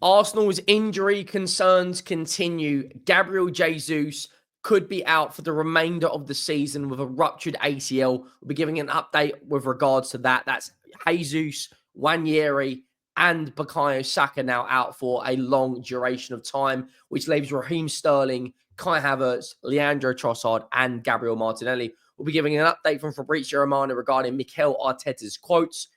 Arsenal's injury concerns continue. Gabriel Jesus could be out for the remainder of the season with a ruptured ACL. We'll be giving an update with regards to that. That's Jesus, Wanyeri, and Bukayo Saka now out for a long duration of time, which leaves Raheem Sterling, Kai Havertz, Leandro Trossard, and Gabriel Martinelli. We'll be giving an update from Fabrizio Romano regarding Mikel Arteta's quotes.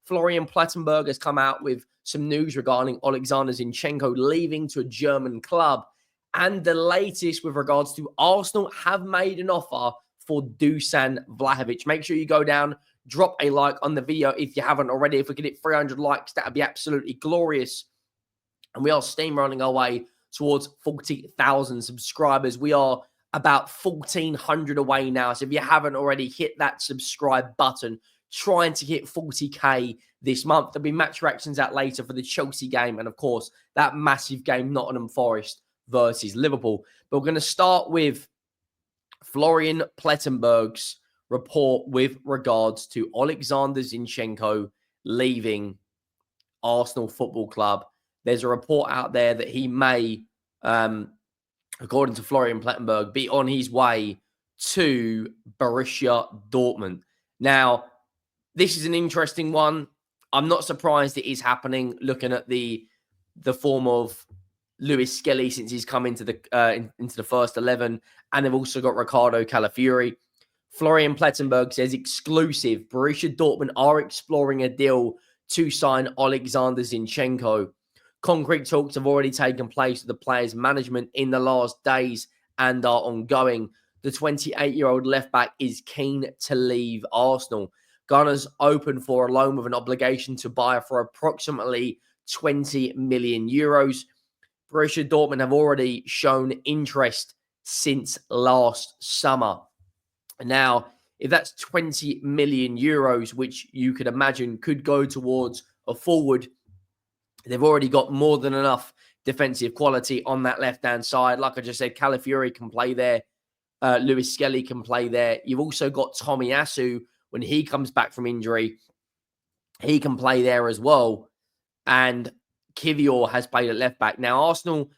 Florian Plettenberg has come out with some news regarding Oleksandr Zinchenko leaving to a German club. And the latest with regards to Arsenal have made an offer for Dusan Vlahovic. Make sure you go down, drop a like on the video if you haven't already. If we could hit 300 likes, that would be absolutely glorious. And we are steamrolling our way towards 40,000 subscribers. We are about 1,400 away now. So if you haven't already, hit that subscribe button. Trying to hit 40k this month. There'll be match reactions out later for the Chelsea game. And of course, that massive game, Nottingham Forest versus Liverpool. But we're going to start with Florian Plettenberg's report with regards to Oleksandr Zinchenko leaving Arsenal Football Club. There's a report out there that he may, according to Florian Plettenberg, be on his way to Borussia Dortmund. Now, this is an interesting one. I'm not surprised it is happening, looking at the form of Lewis Skelly since he's come into the first 11, and they've also got Ricardo Calafiori. Florian Plettenberg says exclusive: Borussia Dortmund are exploring a deal to sign Oleksandr Zinchenko. Concrete talks have already taken place with the player's management in the last days and are ongoing. The 28-year-old left-back is keen to leave Arsenal. Gunners open for a loan with an obligation to buy for approximately 20 million euros. Borussia Dortmund have already shown interest since last summer. Now, if that's 20 million euros, which you could imagine could go towards a forward, they've already got more than enough defensive quality on that left-hand side. Like I just said, Calafiori can play there. Lewis Skelly can play there. You've also got Tomiyasu. When he comes back from injury, he can play there as well. And Kivior has played at left back. Now, Arsenal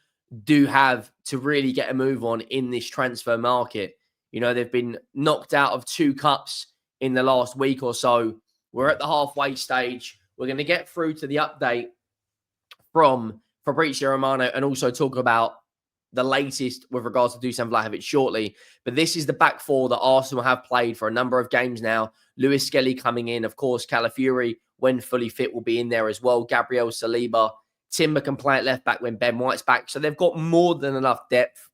do have to really get a move on in this transfer market. You know, they've been knocked out of 2 cups in the last week or so. We're at the halfway stage. We're going to get through to the update from Fabrizio Romano and also talk about the latest with regards to Dusan Vlahovic shortly. But this is the back four that Arsenal have played for a number of games now. Lewis Skelly coming in. Of course, Calafiori, when fully fit, will be in there as well. Gabriel Saliba. Timber can play at left back when Ben White's back. So they've got more than enough depth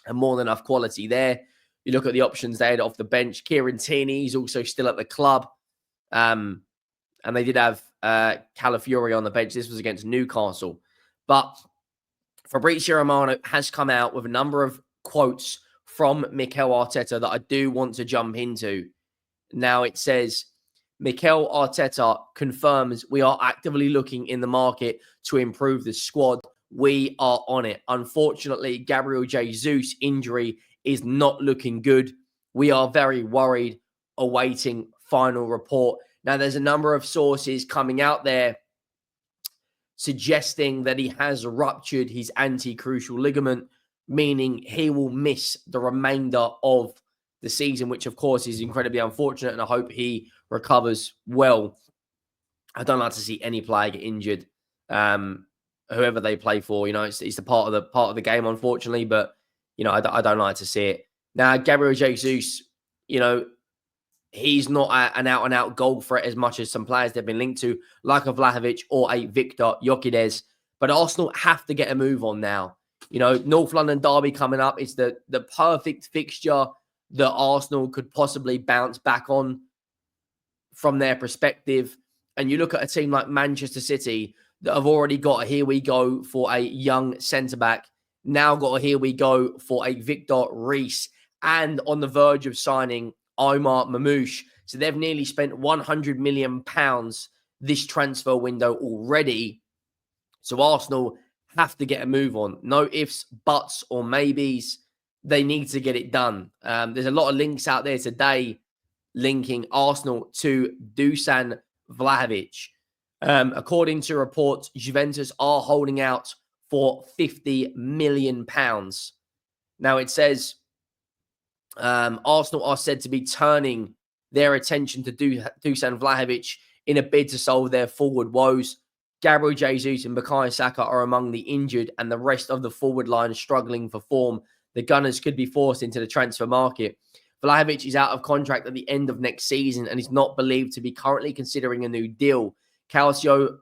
and more than enough quality there. You look at the options they had off the bench. Kieran Tierney is also still at the club. And they did have Calafiori on the bench. This was against Newcastle. But Fabrizio Romano has come out with a number of quotes from Mikel Arteta that I do want to jump into. Now it says, Mikel Arteta confirms we are actively looking in the market to improve the squad. We are on it. Unfortunately, Gabriel Jesus' injury is not looking good. We are very worried, awaiting final report. Now, there's a number of sources coming out there suggesting that he has ruptured his anti-crucial ligament, meaning he will miss the remainder of the season, which, of course, is incredibly unfortunate, and I hope he recovers well. I don't like to see any player get injured, whoever they play for. You know, it's the part of the game, unfortunately, but, you know, I don't like to see it. Now, Gabriel Jesus, you know, he's not an out-and-out goal threat as much as some players they've been linked to, like a Vlahovic or a Viktor Gyökeres. But Arsenal have to get a move on now. You know, North London derby coming up. It's the perfect fixture that Arsenal could possibly bounce back on from their perspective. And you look at a team like Manchester City that have already got a here we go for a young centre-back, now got a here we go for a Victor Reis, and on the verge of signing Omar Mamouche. So they've nearly spent £100 million this transfer window already. So Arsenal have to get a move on. No ifs, buts, or maybes. They need to get it done. There's a lot of links out there today linking Arsenal to Dusan Vlahovic. According to reports, Juventus are holding out for £50 million. Now, it says Arsenal are said to be turning their attention to Dusan Vlahovic in a bid to solve their forward woes. Gabriel Jesus and Bukayo Saka are among the injured, and the rest of the forward line struggling for form. The Gunners could be forced into the transfer market. Vlahovic is out of contract at the end of next season and is not believed to be currently considering a new deal. Calcio,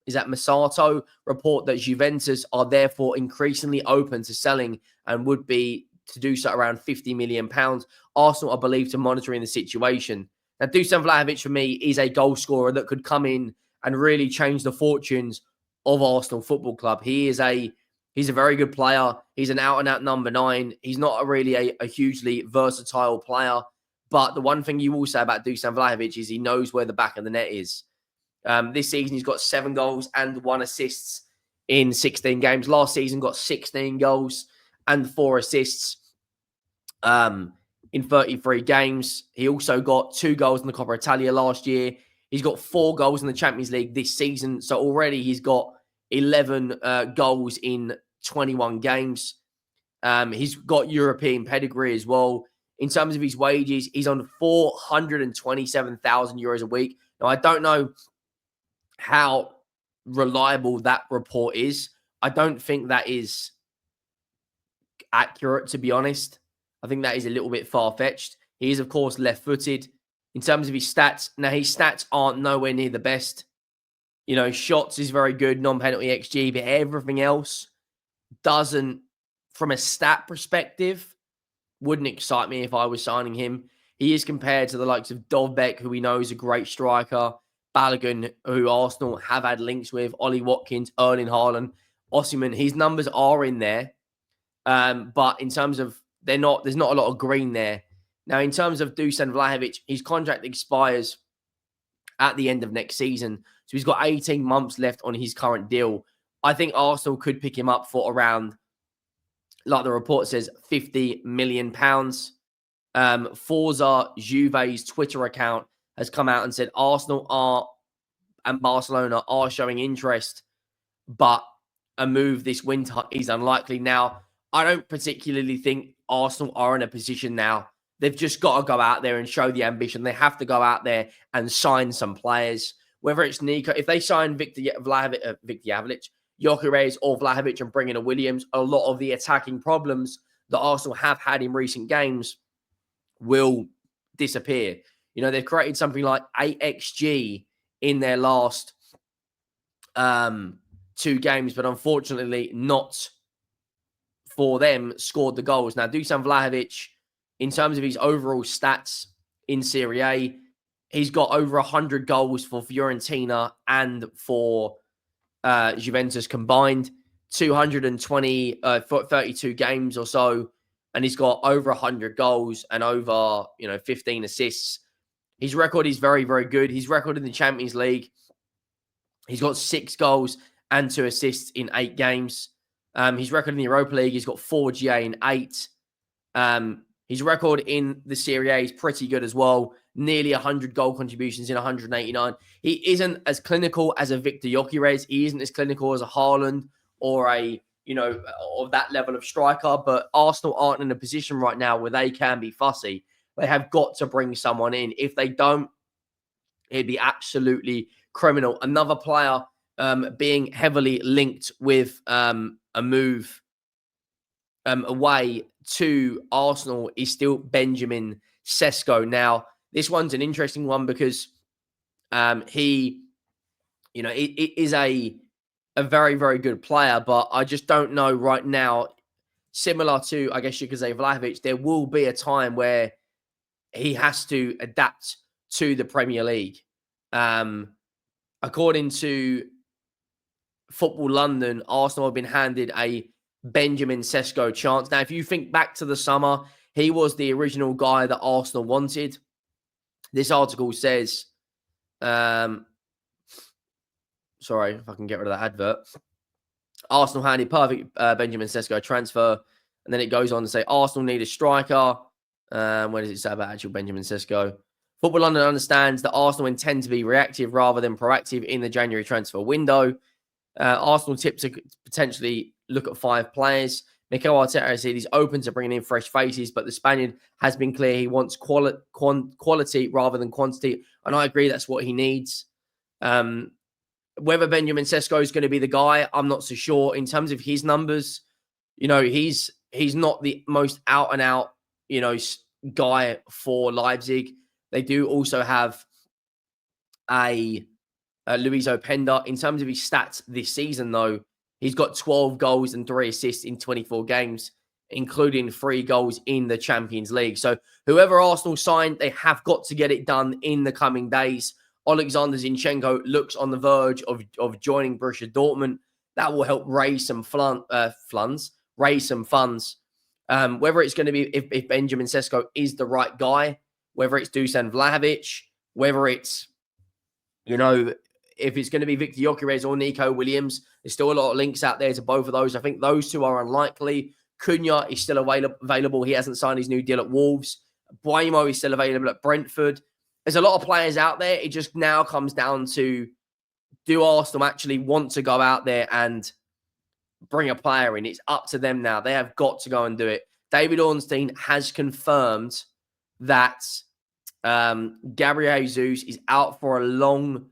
is that Masato, report that Juventus are therefore increasingly open to selling and would be to do so around £50 million. Arsenal are believed to monitoring the situation. Now, Dusan Vlahovic, for me, is a goal scorer that could come in and really change the fortunes of Arsenal Football Club. He's a very good player. He's an out-and-out number 9. He's not really a hugely versatile player. But the one thing you will say about Dusan Vlahovic is he knows where the back of the net is. This season, he's got 7 goals and 1 assist in 16 games. Last season, got 16 goals and 4 assists in 33 games. He also got 2 goals in the Coppa Italia last year. He's got 4 goals in the Champions League this season. So already he's got 11 goals in 21 games. He's got European pedigree as well. In terms of his wages, he's on €427,000 a week. Now, I don't know how reliable that report is. I don't think that is accurate, to be honest. I think that is a little bit far-fetched. He is, of course, left-footed. In terms of his stats, now his stats aren't nowhere near the best. You know, shots is very good, non-penalty XG, but everything else doesn't, from a stat perspective, wouldn't excite me if I was signing him. He is compared to the likes of Dovbek, who we know is a great striker, Balogun, who Arsenal have had links with, Ollie Watkins, Erling Haaland, Osimhen. His numbers are in there, but in terms of there's not a lot of green there. Now, in terms of Dusan Vlahovic, his contract expires at the end of next season, so he's got 18 months left on his current deal. I think Arsenal could pick him up for around, like the report says, £50 million. Forza Juve's Twitter account has come out and said Arsenal and Barcelona are showing interest, but a move this winter is unlikely. Now, I don't particularly think Arsenal are in a position now. They've just got to go out there and show the ambition. They have to go out there and sign some players. Whether it's Nico, if they sign Viktor Gyökeres or Vlahovic and bring in a Williams, a lot of the attacking problems that Arsenal have had in recent games will disappear. You know, they've created something like 8xG in their last 2 games, but unfortunately not for them scored the goals. Now, Dusan Vlahovic, in terms of his overall stats in Serie A, he's got over 100 goals for Fiorentina and for Juventus combined, 32 games or so, and he's got over 100 goals and over 15 assists. His record is very, very good. His record in the Champions League, he's got 6 goals and 2 assists in 8 games. His record in the Europa League, he's got 4 GA in 8. His record in the Serie A is pretty good as well. Nearly 100 goal contributions in 189. He isn't as clinical as a Viktor Gyökeres. He isn't as clinical as a Haaland or of that level of striker. But Arsenal aren't in a position right now where they can be fussy. They have got to bring someone in. If they don't, it'd be absolutely criminal. Another player being heavily linked with a move away to Arsenal is still Benjamin Sesko. Now, this one's an interesting one because he is a very, very good player, but I just don't know right now. Similar to, I guess you could say, Vlahovic, there will be a time where he has to adapt to the Premier League. According to Football London, Arsenal have been handed a Benjamin Sesko chance. Now, if you think back to the summer, he was the original guy that Arsenal wanted. This article says, sorry, if I can get rid of that advert. Arsenal handed perfect Benjamin Sesko transfer. And then it goes on to say, Arsenal need a striker. Where does it say about actual Benjamin Sesko? Football London understands that Arsenal intend to be reactive rather than proactive in the January transfer window. Arsenal tips to potentially look at 5 players. Mikel Arteta has said he's open to bringing in fresh faces, but the Spaniard has been clear he wants quality rather than quantity. And I agree that's what he needs. Whether Benjamin Sesko is going to be the guy, I'm not so sure. In terms of his numbers, he's not the most out and out, guy for Leipzig. They do also have a Luis Openda. In terms of his stats this season, though, he's got 12 goals and 3 assists in 24 games, including 3 goals in the Champions League. So whoever Arsenal signed, they have got to get it done in the coming days. Oleksandr Zinchenko looks on the verge of joining Borussia Dortmund. That will help raise some funds. Whether it's going to be if Benjamin Sesko is the right guy, whether it's Dusan Vlahovic, whether it's, if it's going to be Viktor Gyökeres or Nico Williams, there's still a lot of links out there to both of those. I think those 2 are unlikely. Cunha is still available. He hasn't signed his new deal at Wolves. Buemo is still available at Brentford. There's a lot of players out there. It just now comes down to, do Arsenal actually want to go out there and bring a player in? It's up to them now. They have got to go and do it. David Ornstein has confirmed that Gabriel Jesus is out for a long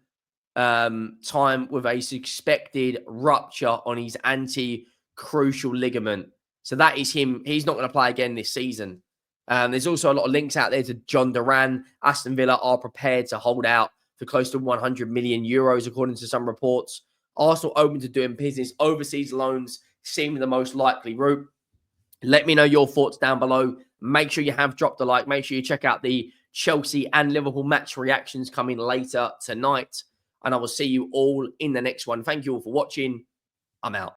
time with a suspected rupture on his anti-crucial ligament. So that is him. He's not going to play again this season. There's also a lot of links out there to John Duran. Aston Villa are prepared to hold out for close to 100 million euros, according to some reports. Arsenal open to doing business. Overseas loans seem the most likely route. Let me know your thoughts down below. Make sure you have dropped a like. Make sure you check out the Chelsea and Liverpool match reactions coming later tonight. And I will see you all in the next one. Thank you all for watching. I'm out.